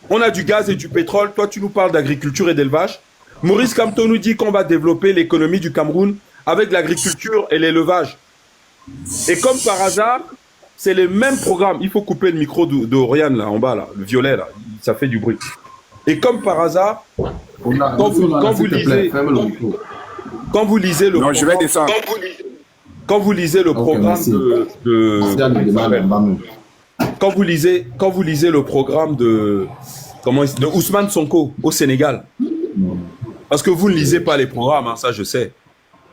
On a du gaz et du pétrole. Toi, tu nous parles d'agriculture et d'élevage. Maurice Kamto nous dit qu'on va développer l'économie du Cameroun avec l'agriculture et l'élevage. Et comme par hasard, c'est les mêmes programmes. Il faut couper le micro de Oriane, là, en bas, là, le violet, là. Ça fait du bruit. Et comme par hasard, quand vous lisez le Non, je vais programme, descendre. quand vous lisez le programme quand vous lisez le programme de Ousmane Sonko au Sénégal, parce que vous ne lisez pas les programmes, hein, ça je sais.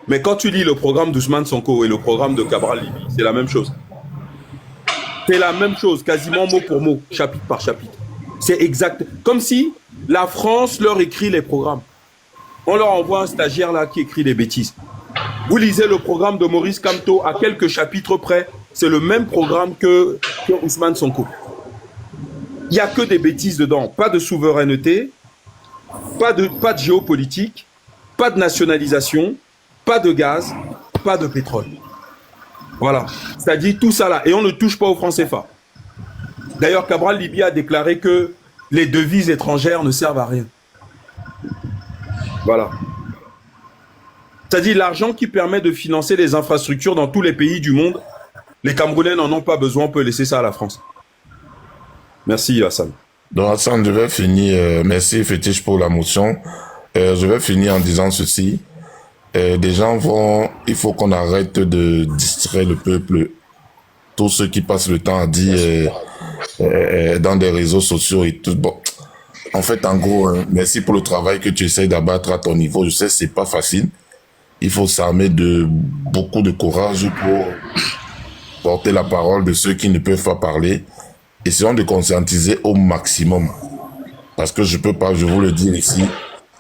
Mais quand tu lis le programme d'Ousmane Sonko et le programme de Cabral Libi, c'est la même chose. C'est la même chose, quasiment mot pour mot, chapitre par chapitre. C'est exact. Comme si la France leur écrit les programmes. On leur envoie un stagiaire là qui écrit des bêtises. Vous lisez le programme de Maurice Kamto à quelques chapitres près, c'est le même programme que Ousmane Sonko. Il n'y a que des bêtises dedans. Pas de souveraineté, pas de géopolitique, pas de nationalisation, pas de gaz, pas de pétrole. Voilà. C'est-à-dire tout ça là. Et on ne touche pas au franc CFA. D'ailleurs, Cabral Libi a déclaré que les devises étrangères ne servent à rien. Voilà. C'est-à-dire l'argent qui permet de financer les infrastructures dans tous les pays du monde, les Camerounais n'en ont pas besoin, on peut laisser ça à la France. Merci Hassan. Donc Hassan, je vais finir, merci Fétiche pour la motion. Je vais finir en disant ceci. Des gens il faut qu'on arrête de distraire le peuple. Tous ceux qui passent le temps à dire dans des réseaux sociaux et tout. Bon, en fait, en gros, merci pour le travail que tu essaies d'abattre à ton niveau. Je sais, c'est pas facile. Il faut s'armer de beaucoup de courage pour porter la parole de ceux qui ne peuvent pas parler. Essayons de conscientiser au maximum. Parce que je peux pas, je vous le dire ici,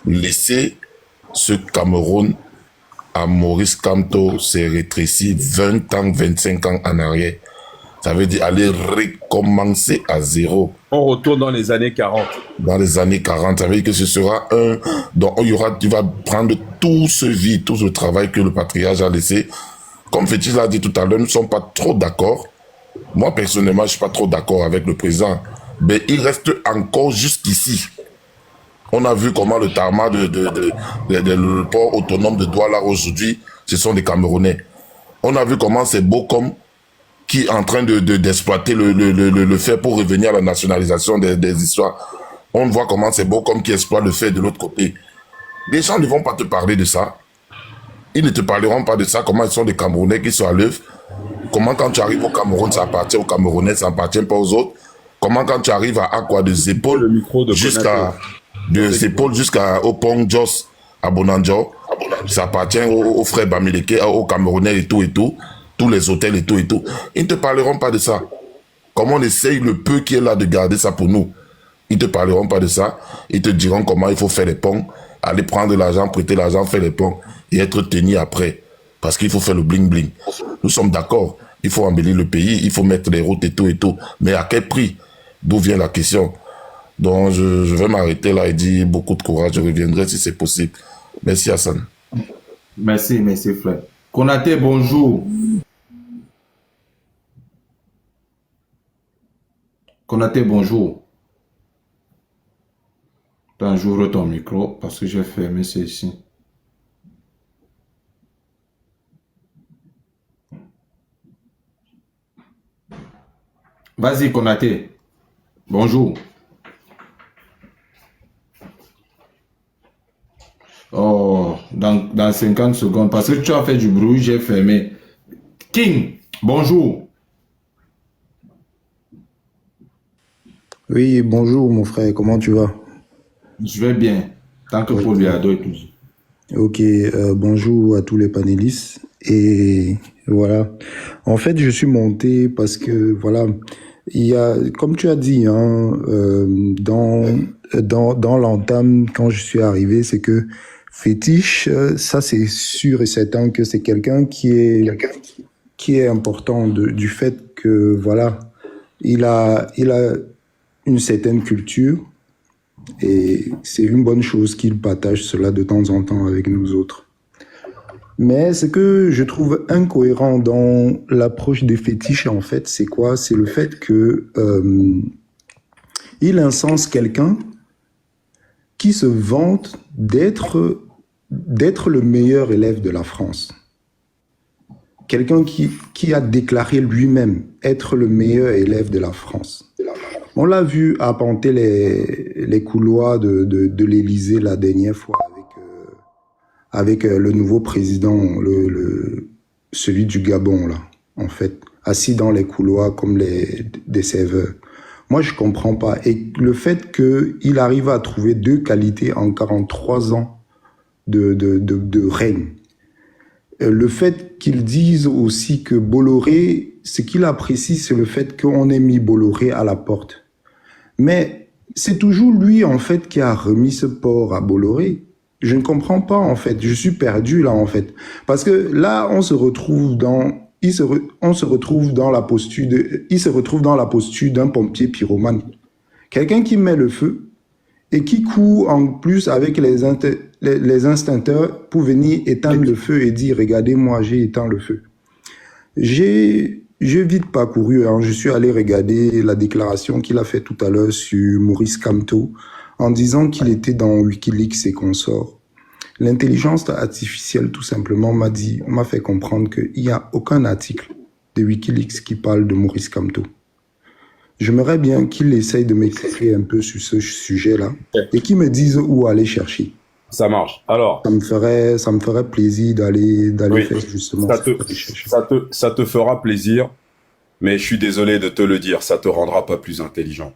laisser ce Cameroun à Maurice Kamto se rétrécir 20 ans, 25 ans en arrière. Ça veut dire aller recommencer à zéro. On retourne dans les années 40. Dans les années 40, ça veut dire que ce sera donc tu vas prendre tout ce vide, tout ce travail que le patriarche a laissé. Comme Fétis l'a dit tout à l'heure, nous ne sommes pas trop d'accord. Moi, personnellement, je ne suis pas trop d'accord avec le président. Mais il reste encore jusqu'ici. On a vu comment le tarmac le port autonome de Douala aujourd'hui, ce sont des Camerounais. On a vu comment c'est Bokom qui est en train d'exploiter le fait pour revenir à la nationalisation des histoires. On voit comment c'est Bokom qui exploite le fait de l'autre côté. Les gens ne vont pas te parler de ça. Ils ne te parleront pas de ça, comment ils sont des Camerounais qui sont à l'œuvre. Comment quand tu arrives au Cameroun, ça appartient aux Camerounais, ça n'appartient pas aux autres. Comment quand tu arrives à Aqua de Zépol jusqu'au pont Jos à Bonanjo, ça appartient aux frères Bamileke, aux Camerounais et tout, tous les hôtels et tout. Ils ne te parleront pas de ça. Comment on essaye le peu qui est là de garder ça pour nous. Ils ne te parleront pas de ça. Ils te diront comment il faut faire les ponts, aller prendre l'argent, prêter l'argent, faire les ponts et être tenu après. Parce qu'il faut faire le bling-bling. Nous sommes d'accord. Il faut embellir le pays, il faut mettre les routes et tout. Mais à quel prix? D'où vient la question? Donc, je vais m'arrêter là et dire beaucoup de courage. Je reviendrai si c'est possible. Merci, Hassan. Merci, frère. Konaté, bonjour. Konaté, bonjour. Attends, j'ouvre ton micro parce que j'ai fermé ceci. Vas-y, Konaté. Bonjour. Oh, dans 50 secondes. Parce que tu as fait du bruit, j'ai fermé. King, bonjour. Oui, bonjour mon frère, comment tu vas? Je vais bien. Tant que pour lui adore toujours. Ok, bonjour à tous les panélistes. Et voilà. En fait, je suis monté parce que, voilà, il y a, comme tu as dit, hein, dans l'entame, quand je suis arrivé, c'est que Fétiche, ça c'est sûr et certain que c'est quelqu'un qui est important du fait que, voilà, il a une certaine culture et c'est une bonne chose qu'il partage cela de temps en temps avec nous autres. Mais ce que je trouve incohérent dans l'approche des fétiches, en fait, c'est quoi? C'est le fait que il incense quelqu'un qui se vante d'être le meilleur élève de la France. Quelqu'un qui a déclaré lui-même être le meilleur élève de la France. On l'a vu arpenter les couloirs de l'Élysée la dernière fois avec le nouveau président, celui du Gabon, là, en fait, assis dans les couloirs comme des serveurs. Moi, je comprends pas. Et le fait qu'il arrive à trouver 2 qualités en 43 ans de règne. Le fait qu'ils disent aussi que Bolloré, ce qu'il apprécie, c'est le fait qu'on ait mis Bolloré à la porte. Mais c'est toujours lui, en fait, qui a remis ce port à Bolloré. Je ne comprends pas, en fait. Je suis perdu, là, en fait. Parce que là, on se retrouve dans la posture d'un pompier pyromane. Quelqu'un qui met le feu et qui court en plus avec les instincteurs pour venir éteindre le feu et dire « Regardez-moi, j'ai éteint le feu ». J'ai vite parcouru, hein. Je suis allé regarder la déclaration qu'il a fait tout à l'heure sur Maurice Kamto en disant qu'il était dans Wikileaks et consorts. L'intelligence artificielle, tout simplement, m'a fait comprendre qu'il n'y a aucun article de Wikileaks qui parle de Maurice Kamto. J'aimerais bien qu'il essaye de m'éclairer un peu sur ce sujet-là et qu'il me dise où aller chercher. Ça marche. Alors, ça me ferait plaisir d'aller faire justement ça te fera plaisir, mais je suis désolé de te le dire, ça te rendra pas plus intelligent.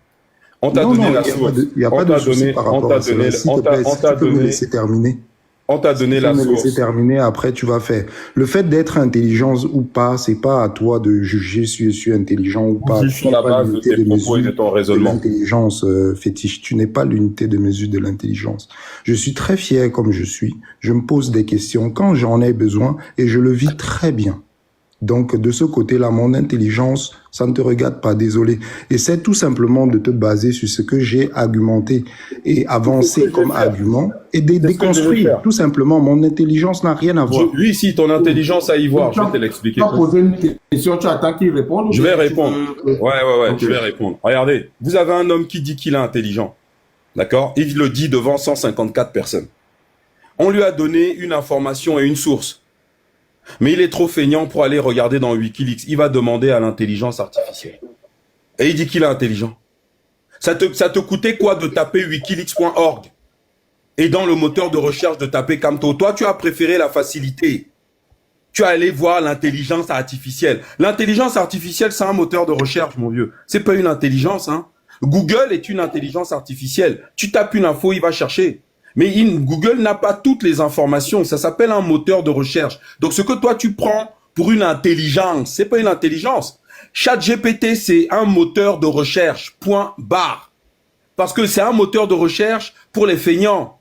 On t'a donné la source. Il n'y a pas de souci par rapport à cela. S'il te plaît, si tu peux me laisser terminer. On t'a donné la source. Me laisser terminer, après tu vas faire. Le fait d'être intelligent ou pas, c'est pas à toi de juger si je suis intelligent ou pas. Juste sur la base de tes propos et de ton raisonnement. L'intelligence fétiche, tu n'es pas l'unité de mesure de l'intelligence. Je suis très fier comme je suis. Je me pose des questions quand j'en ai besoin et je le vis très bien. Donc, de ce côté-là, mon intelligence, ça ne te regarde pas, désolé. Essaie tout simplement de te baser sur ce que j'ai argumenté et avancé comme argument et de déconstruire. Tout simplement, mon intelligence n'a rien à voir. Lui, si ton intelligence a y voir, je vais te l'expliquer. Tu as posé une question, tu attends qu'il réponde. Je vais répondre. Ouais, okay. Je vais répondre. Regardez, vous avez un homme qui dit qu'il est intelligent. D'accord? Il le dit devant 154 personnes. On lui a donné une information et une source. Mais il est trop feignant pour aller regarder dans Wikileaks. Il va demander à l'intelligence artificielle. Et il dit qu'il est intelligent. Ça te coûtait quoi de taper wikileaks.org et dans le moteur de recherche de taper Kamto? Toi, tu as préféré la facilité. Tu as allé voir l'intelligence artificielle. L'intelligence artificielle, c'est un moteur de recherche, mon vieux. C'est pas une intelligence, hein. Google est une intelligence artificielle. Tu tapes une info, il va chercher. Mais Google n'a pas toutes les informations. Ça s'appelle un moteur de recherche. Donc, ce que toi, tu prends pour une intelligence, c'est pas une intelligence. ChatGPT, c'est un moteur de recherche, point barre. Parce que c'est un moteur de recherche pour les feignants.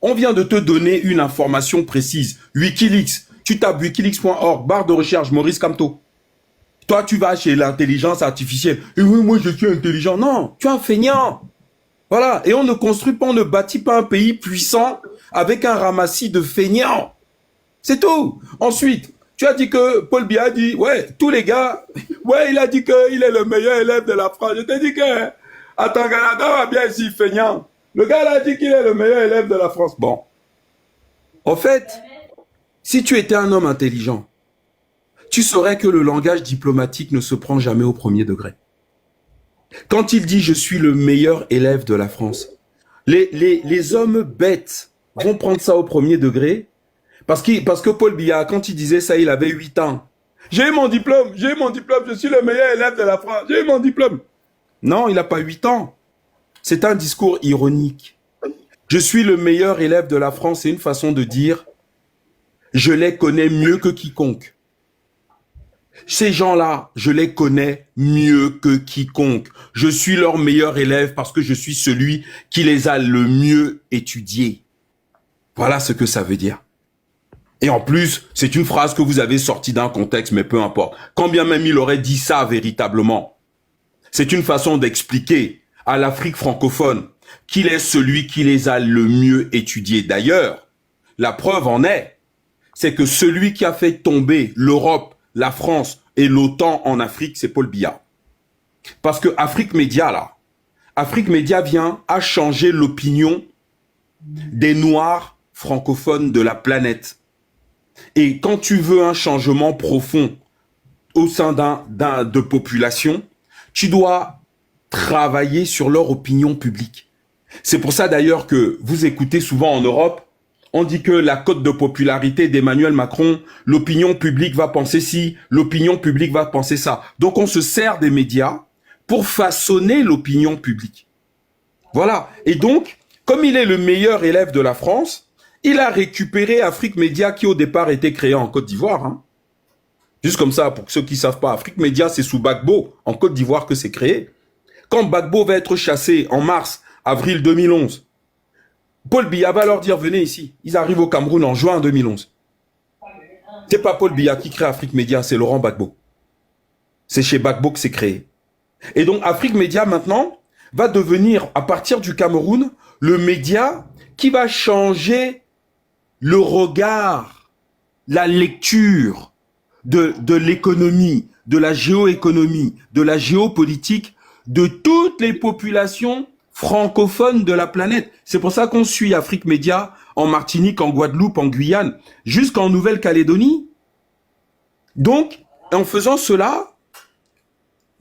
On vient de te donner une information précise. Wikileaks. Tu tapes wikileaks.org, barre de recherche, Maurice Kamto. Toi, tu vas chez l'intelligence artificielle. Et oui, moi, je suis intelligent. Non, tu es un feignant. Voilà, et on ne construit pas, on ne bâtit pas un pays puissant avec un ramassis de feignants. C'est tout. Ensuite, tu as dit que Paul Biya a dit, ouais, tous les gars, ouais, il a dit qu'il est le meilleur élève de la France. Je te dis que, attends, Canada va bien ici, feignant. Le gars là a dit qu'il est le meilleur élève de la France. Bon. En fait, si tu étais un homme intelligent, tu saurais que le langage diplomatique ne se prend jamais au premier degré. Quand il dit « je suis le meilleur élève de la France », les hommes bêtes vont prendre ça au premier degré parce que Paul Biya, quand il disait ça, il avait 8 ans. « J'ai eu mon diplôme, je suis le meilleur élève de la France, j'ai eu mon diplôme. » Non, il n'a pas 8 ans. C'est un discours ironique. « Je suis le meilleur élève de la France », c'est une façon de dire « je les connais mieux que quiconque ». Ces gens-là, je les connais mieux que quiconque. Je suis leur meilleur élève parce que je suis celui qui les a le mieux étudiés. Voilà ce que ça veut dire. Et en plus, c'est une phrase que vous avez sortie d'un contexte, mais peu importe. Quand bien même il aurait dit ça véritablement, c'est une façon d'expliquer à l'Afrique francophone qu'il est celui qui les a le mieux étudiés. D'ailleurs, la preuve en est, c'est que celui qui a fait tomber l'Europe, la France et l'OTAN en Afrique, c'est Paul Biya. Parce que Afrique Média, là, Afrique Média vient à changer l'opinion des Noirs francophones de la planète. Et quand tu veux un changement profond au sein de population, tu dois travailler sur leur opinion publique. C'est pour ça d'ailleurs que vous écoutez souvent en Europe, on dit que la cote de popularité d'Emmanuel Macron, l'opinion publique va penser ci, l'opinion publique va penser ça. Donc on se sert des médias pour façonner l'opinion publique. Voilà. Et donc, comme il est le meilleur élève de la France, il a récupéré Afrique Média qui au départ était créé en Côte d'Ivoire. Hein. Juste comme ça, pour ceux qui ne savent pas, Afrique Média, c'est sous Gbagbo, en Côte d'Ivoire, que c'est créé. Quand Gbagbo va être chassé en mars, avril 2011, Paul Biya va leur dire, venez ici. Ils arrivent au Cameroun en juin 2011. C'est pas Paul Biya qui crée Afrique Média, c'est Laurent Gbagbo. C'est chez Gbagbo que c'est créé. Et donc, Afrique Média, maintenant, va devenir, à partir du Cameroun, le média qui va changer le regard, la lecture de l'économie, de la géoéconomie, de la géopolitique, de toutes les populations francophones de la planète. C'est pour ça qu'on suit Afrique Média en Martinique, en Guadeloupe, en Guyane, jusqu'en Nouvelle-Calédonie. Donc, en faisant cela,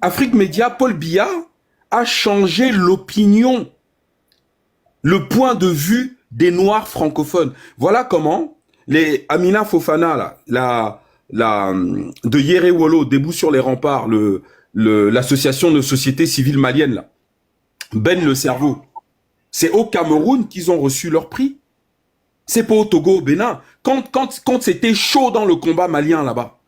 Afrique Média, Paul Biya, a changé l'opinion, le point de vue des Noirs francophones. Voilà comment les Amina Fofana, de Yerewolo, Debout sur les remparts, l'association de société civile malienne, là, Ben le cerveau. C'est au Cameroun qu'ils ont reçu leur prix. C'est pas au Togo, au Bénin. Quand c'était chaud dans le combat malien là-bas,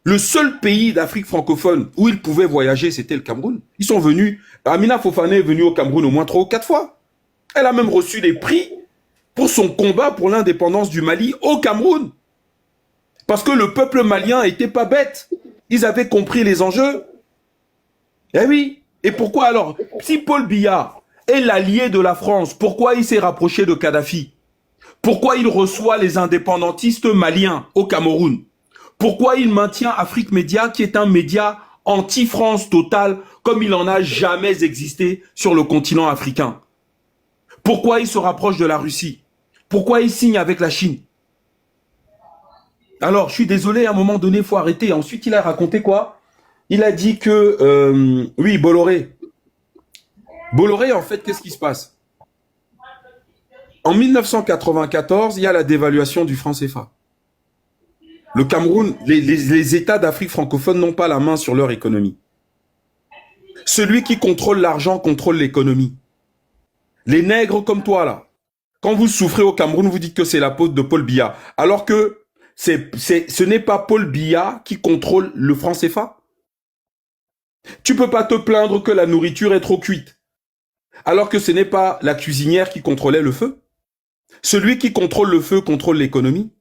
le seul pays d'Afrique francophone où ils pouvaient voyager, c'était le Cameroun. Ils sont venus, Amina Fofana est venue au Cameroun au moins 3 ou 4 fois. Elle a même reçu des prix pour son combat pour l'indépendance du Mali au Cameroun. Parce que le peuple malien était pas bête. Ils avaient compris les enjeux. Eh oui. Et pourquoi alors, si Paul Biya est l'allié de la France, pourquoi il s'est rapproché de Kadhafi? Pourquoi il reçoit les indépendantistes maliens au Cameroun? Pourquoi il maintient Afrique Média, qui est un média anti-France total, comme il en a jamais existé sur le continent africain? Pourquoi il se rapproche de la Russie? Pourquoi il signe avec la Chine? Alors, je suis désolé, à un moment donné, il faut arrêter. Ensuite, il a raconté quoi? Il a dit que, oui, Bolloré. Bolloré, en fait, qu'est-ce qui se passe? En 1994, il y a la dévaluation du franc CFA. Le Cameroun, les États d'Afrique francophone n'ont pas la main sur leur économie. Celui qui contrôle l'argent contrôle l'économie. Les nègres comme toi, là, quand vous souffrez au Cameroun, vous dites que c'est la faute de Paul Biya. Alors que ce n'est pas Paul Biya qui contrôle le franc CFA. Tu peux pas te plaindre que la nourriture est trop cuite. Alors que ce n'est pas la cuisinière qui contrôlait le feu. Celui qui contrôle le feu contrôle l'économie.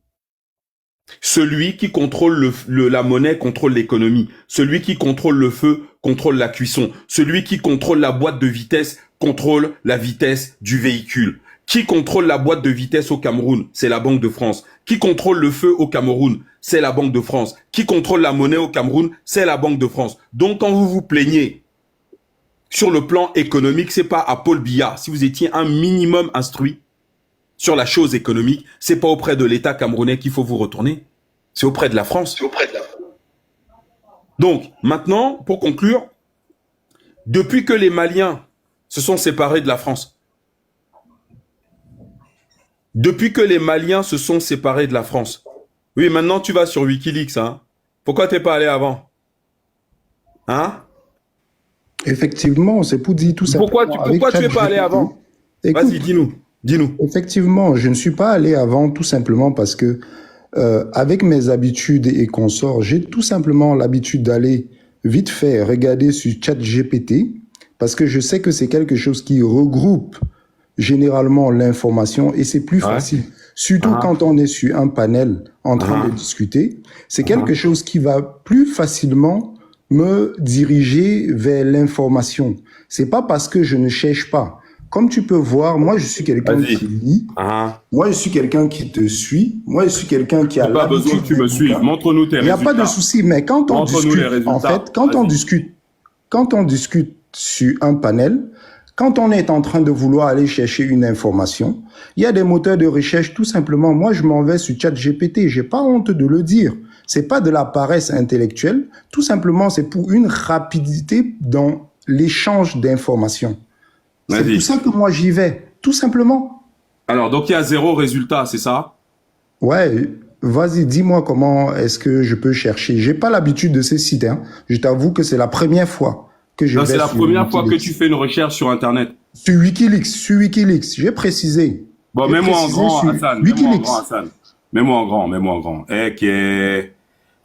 Celui qui contrôle la monnaie contrôle l'économie. Celui qui contrôle le feu contrôle la cuisson. Celui qui contrôle la boîte de vitesse contrôle la vitesse du véhicule. Qui contrôle la boîte de vitesse au Cameroun? C'est la Banque de France. Qui contrôle le feu au Cameroun? C'est la Banque de France. Qui contrôle la monnaie au Cameroun? C'est la Banque de France. Donc quand vous vous plaignez sur le plan économique, c'est pas à Paul Biya. Si vous étiez un minimum instruit sur la chose économique, c'est pas auprès de l'État camerounais qu'il faut vous retourner. C'est auprès de la France. Donc, maintenant, pour conclure, depuis que les Maliens se sont séparés de la France, oui, maintenant tu vas sur Wikileaks, hein. Pourquoi t'es pas allé avant? Hein? Effectivement, c'est pour dire tout ça. Pourquoi tu es pas allé avant? Vas-y, dis-nous. Effectivement, je ne suis pas allé avant tout simplement parce que avec mes habitudes et consorts, j'ai tout simplement l'habitude d'aller vite fait regarder sur ChatGPT parce que je sais que c'est quelque chose qui regroupe généralement l'information et c'est plus facile. Surtout quand on est sur un panel en train de discuter, c'est quelque chose qui va plus facilement me diriger vers l'information. C'est pas parce que je ne cherche pas. Comme tu peux voir, moi je suis quelqu'un qui lit. Moi je suis quelqu'un qui te suit. Moi je suis quelqu'un qui a pas besoin que tu me suives. Montre-nous tes résultats. Il n'y a pas de souci, mais quand on discute, en fait, quand on discute sur un panel, Quand on est en train de vouloir aller chercher une information, il y a des moteurs de recherche tout simplement. Moi, je m'en vais sur ChatGPT. J'ai pas honte de le dire. C'est pas de la paresse intellectuelle. Tout simplement, c'est pour une rapidité dans l'échange d'informations. C'est Vas-y. pour ça que moi j'y vais. Tout simplement. Alors, donc il y a 0 résultat, c'est ça? Ouais. Vas-y, dis-moi comment est-ce que je peux chercher. J'ai pas l'habitude de ces sites, hein. Je t'avoue que c'est la première fois que je Non, vais c'est la sur première fois que Wikileaks. tu fais une recherche sur Internet. Sur Wikileaks, j'ai précisé. Bon, J'ai mets-moi en précisé grand, sur Hassan. Mets-moi en Wikileaks. grand, Hassan. Mets-moi en grand, mets-moi en grand. Ok.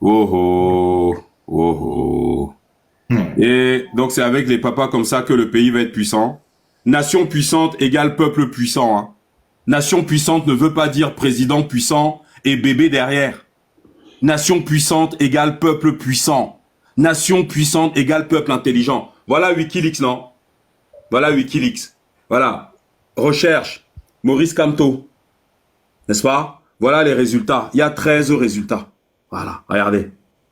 Oh oh. Oh oh. Et donc, c'est avec les papas comme ça que le pays va être puissant. Nation puissante égale peuple puissant. Hein. Nation puissante ne veut pas dire président puissant et bébé derrière. Nation puissante égale peuple puissant. Nation puissante égale peuple intelligent. Voilà Wikileaks, non? Voilà Wikileaks. Voilà. Recherche. Maurice Kamto. N'est-ce pas? Voilà les résultats. Il y a 13 résultats. Voilà. Regardez.